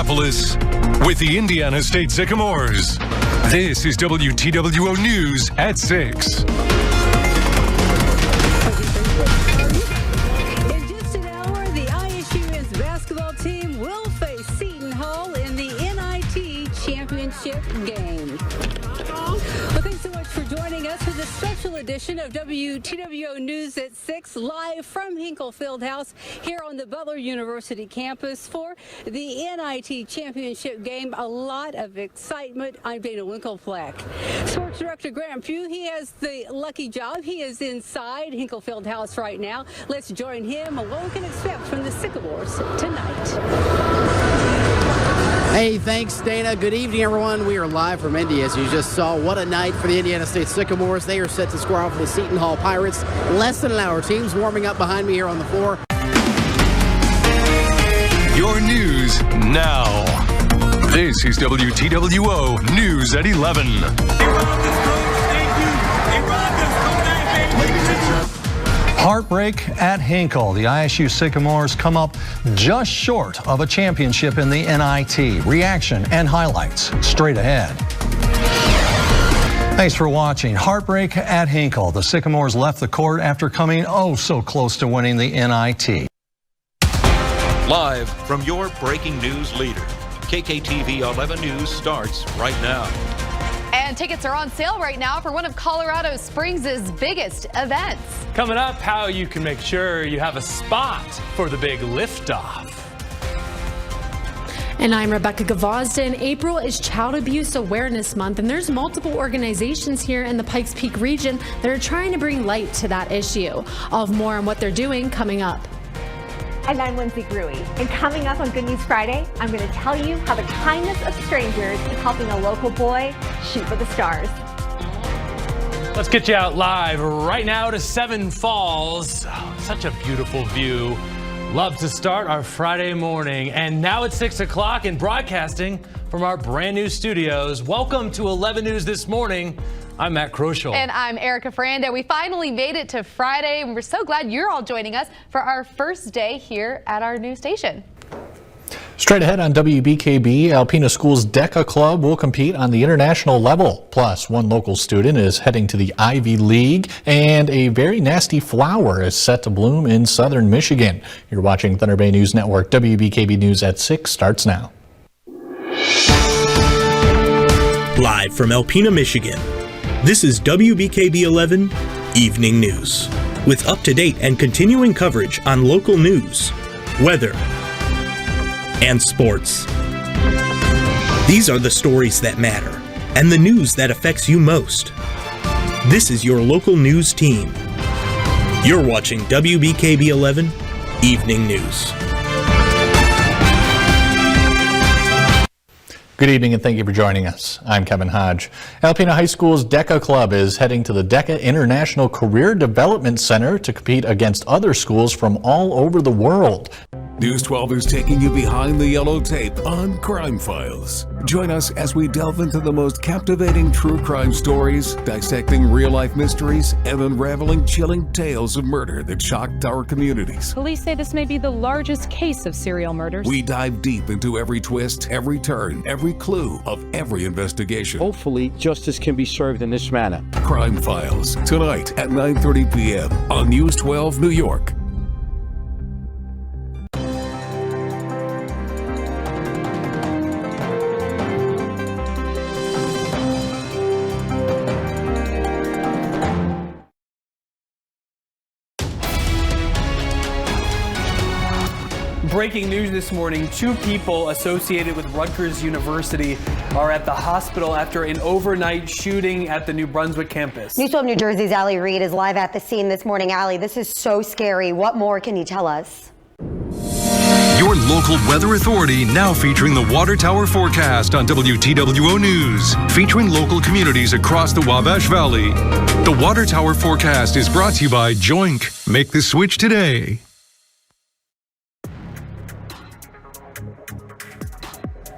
Indianapolis with the Indiana State Sycamores. This is WTWO News at 6. In just an hour, the ISU men's basketball team will face Seton Hall in the NIT Championship game. Well, thanks so much for joining us for this special edition of WTWO News at 6, live from Hinkle Fieldhouse here on the Butler University campus for the NIT Championship game. A lot of excitement. I'm Dana Winkleplack. Sports Director Grant Pugh, he has the lucky job. He is inside Hinkle Fieldhouse right now. Let's join him on what we can expect from the Sycamores tonight. Hey, thanks, Dana. Good evening, everyone. We are live from Indy, as you just saw. What a night for the Indiana State Sycamores. They are set to square off with the Seton Hall Pirates. Less than an hour. Teams warming up behind me here on the floor. Your news now. This is WTWO News at 11. Heartbreak at Hinkle. The ISU Sycamores come up just short of a championship in the NIT. Reaction and highlights straight ahead. Thanks for watching. Heartbreak at Hinkle. The Sycamores left the court after coming oh so close to winning the NIT. Live from your breaking news leader, KKTV 11 News starts right now. And tickets are on sale right now for one of Colorado Springs' biggest events. Coming up, how you can make sure you have a spot for the big liftoff. And I'm Rebecca Gavazda. April is Child Abuse Awareness Month, and there's multiple organizations here in the Pikes Peak region that are trying to bring light to that issue. I'll have more on what they're doing coming up. And I'm Lindsay Gruey. And coming up on Good News Friday, I'm going to tell you how the kindness of strangers is helping a local boy shoot for the stars. Let's get you out live right now to Seven Falls. Oh, such a beautiful view. Love to start our Friday morning. And now it's 6 o'clock and broadcasting from our brand new studios. Welcome to 11 News This Morning. I'm Matt Kroschel. And I'm Erica Franda. We finally made it to Friday, and we're so glad you're all joining us for our first day here at our new station. Straight ahead on WBKB, Alpena School's DECA Club will compete on the international level. Plus, one local student is heading to the Ivy League, and a very nasty flower is set to bloom in southern Michigan. You're watching Thunder Bay News Network. WBKB News at 6 starts now. Live from Alpena, Michigan. This is WBKB 11 Evening News, with up-to-date and continuing coverage on local news, weather, and sports. These are the stories that matter, and the news that affects you most. This is your local news team. You're watching WBKB 11 Evening News. Good evening and thank you for joining us. I'm Kevin Hodge. Alpena High School's DECA Club is heading to the DECA International Career Development Center to compete against other schools from all over the world. News 12 is taking you behind the yellow tape on Crime Files. Join us as we delve into the most captivating true crime stories, dissecting real-life mysteries, and unraveling chilling tales of murder that shocked our communities. Police say this may be the largest case of serial murders. We dive deep into every twist, every turn, every clue of every investigation. Hopefully, justice can be served in this manner. Crime Files, tonight at 9:30 p.m. on News 12 New York. Breaking news this morning, 2 people associated with Rutgers University are at the hospital after an overnight shooting at the New Brunswick campus. News 12 New Jersey's Allie Reed is live at the scene this morning. Allie, this is so scary. What more can you tell us? Your local weather authority now featuring the Water Tower forecast on WTWO News, featuring local communities across the Wabash Valley. The Water Tower forecast is brought to you by Joink. Make the switch today.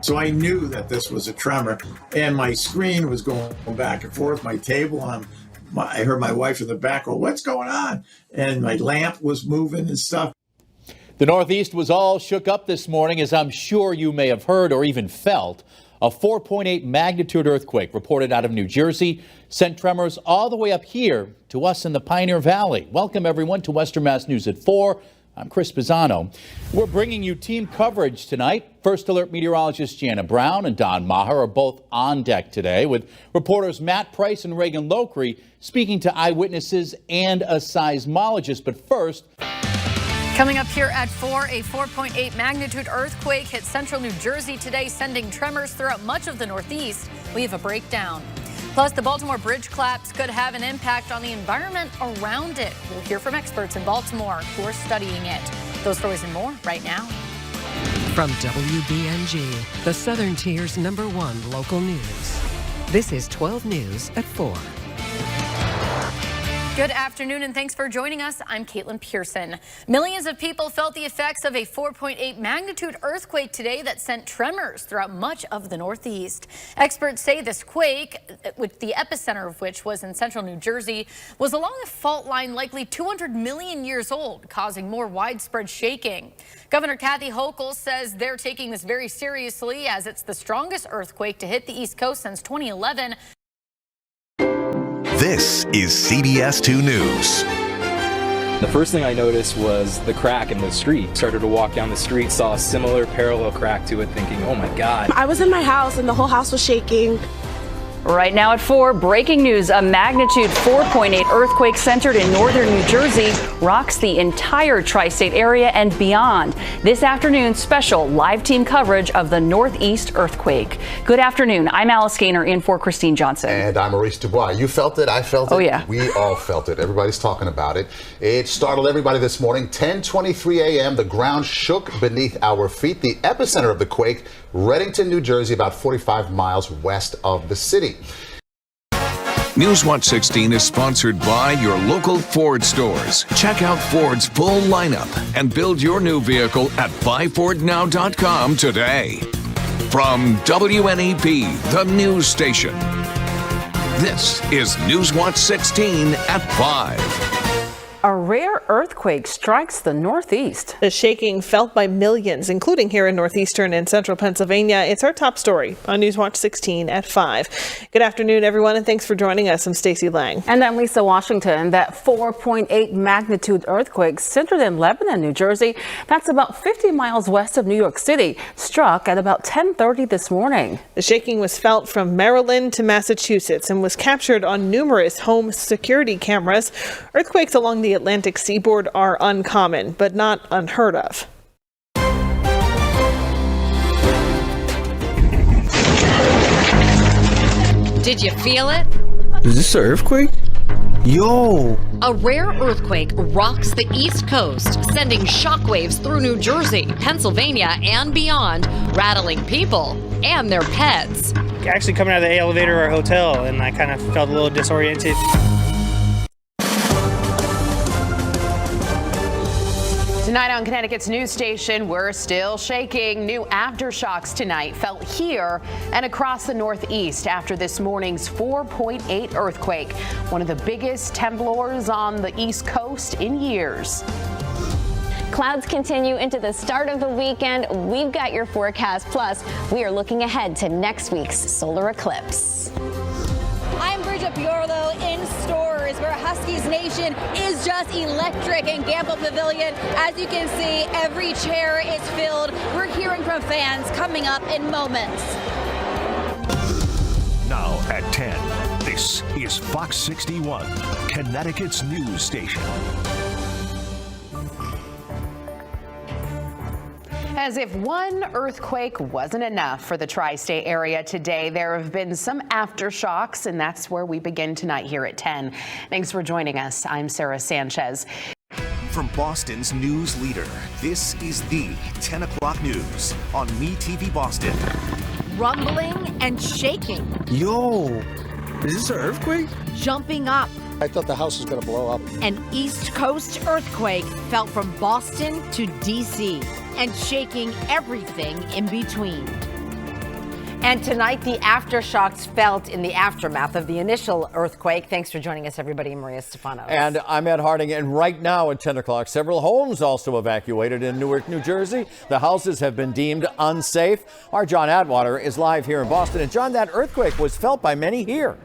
So I knew that this was a tremor, and my screen was going back and forth, my table, I heard my wife in the back go, "What's going on?" And my lamp was moving and stuff. The Northeast was all shook up this morning, as I'm sure you may have heard or even felt. A 4.8 magnitude earthquake reported out of New Jersey sent tremors all the way up here to us in the Pioneer Valley. Welcome, everyone, to Western Mass News at 4. I'm Chris Pisano. We're bringing you team coverage tonight. First Alert meteorologists Jana Brown and Don Maher are both on deck today, with reporters Matt Price and Reagan Lockery speaking to eyewitnesses and a seismologist. But first, coming up here at 4, a 4.8 magnitude earthquake hit central New Jersey today, sending tremors throughout much of the Northeast. We have a breakdown. Plus, the Baltimore bridge collapse could have an impact on the environment around it. We'll hear from experts in Baltimore who are studying it. Those stories and more right now. From WBNG, the Southern Tier's #1 local news. This is 12 News at 4. Good afternoon and thanks for joining us. I'm Caitlin Pearson. Millions of people felt the effects of a 4.8 magnitude earthquake today that sent tremors throughout much of the Northeast. Experts say this quake, with the epicenter of which was in central New Jersey, was along a fault line likely 200 million years old, causing more widespread shaking. Governor Kathy Hochul says they're taking this very seriously, as it's the strongest earthquake to hit the East Coast since 2011. This is CBS 2 News. The first thing I noticed was the crack in the street. Started to walk down the street, saw a similar parallel crack to it, thinking, oh my God. I was in my house and the whole house was shaking. Right now at 4, breaking news. A magnitude 4.8 earthquake centered in northern New Jersey rocks the entire tri-state area and beyond. This afternoon, special live team coverage of the Northeast earthquake. Good afternoon. I'm Alice Gaynor in for Christine Johnson. And I'm Maurice Dubois. You felt it. I felt it. Oh, yeah. We all felt it. Everybody's talking about it. It startled everybody this morning. 10:23 a.m. The ground shook beneath our feet. The epicenter of the quake, Reddington, New Jersey, about 45 miles west of the city. Newswatch 16 is sponsored by your local Ford stores. Check out Ford's full lineup and build your new vehicle at buyfordnow.com today. From WNEP, the news station, this is Newswatch 16 at 5. A rare earthquake strikes the Northeast. The shaking felt by millions, including here in northeastern and central Pennsylvania. It's our top story on Newswatch 16 at 5. Good afternoon, everyone, and thanks for joining us. I'm Stacey Lang. And I'm Lisa Washington. That 4.8 magnitude earthquake centered in Lebanon, New Jersey, that's about 50 miles west of New York City, struck at about 10:30 this morning. The shaking was felt from Maryland to Massachusetts and was captured on numerous home security cameras. Earthquakes along the Atlantic seaboard are uncommon, but not unheard of. Did you feel it? Is this an earthquake? Yo! A rare earthquake rocks the East Coast, sending shockwaves through New Jersey, Pennsylvania, and beyond, rattling people and their pets. Actually coming out of the elevator of our hotel, and I kind of felt a little disoriented. Tonight on Connecticut's news station, we're still shaking. New aftershocks tonight felt here and across the Northeast after this morning's 4.8 earthquake, one of the biggest temblors on the East Coast in years. Clouds continue into the start of the weekend. We've got your forecast. Plus, we are looking ahead to next week's solar eclipse. I'm Bridget Piorlo in stores where Huskies Nation is just electric in Gamble Pavilion. As you can see, every chair is filled. We're hearing from fans coming up in moments. Now at 10, this is Fox 61, Connecticut's news station. As if one earthquake wasn't enough for the tri-state area today, there have been some aftershocks, and that's where we begin tonight here at 10. Thanks for joining us. I'm Sarah Sanchez. From Boston's news leader, this is the 10 o'clock news on MeTV Boston. Rumbling and shaking. Yo! Is this an earthquake? Jumping up. I thought the house was going to blow up. An East Coast earthquake felt from Boston to D.C. and shaking everything in between. And tonight, the aftershocks felt in the aftermath of the initial earthquake. Thanks for joining us, everybody. Maria Stefanos. And I'm Ed Harding. And right now at 10 o'clock, several homes also evacuated in Newark, New Jersey. The houses have been deemed unsafe. Our John Atwater is live here in Boston. And John, that earthquake was felt by many here.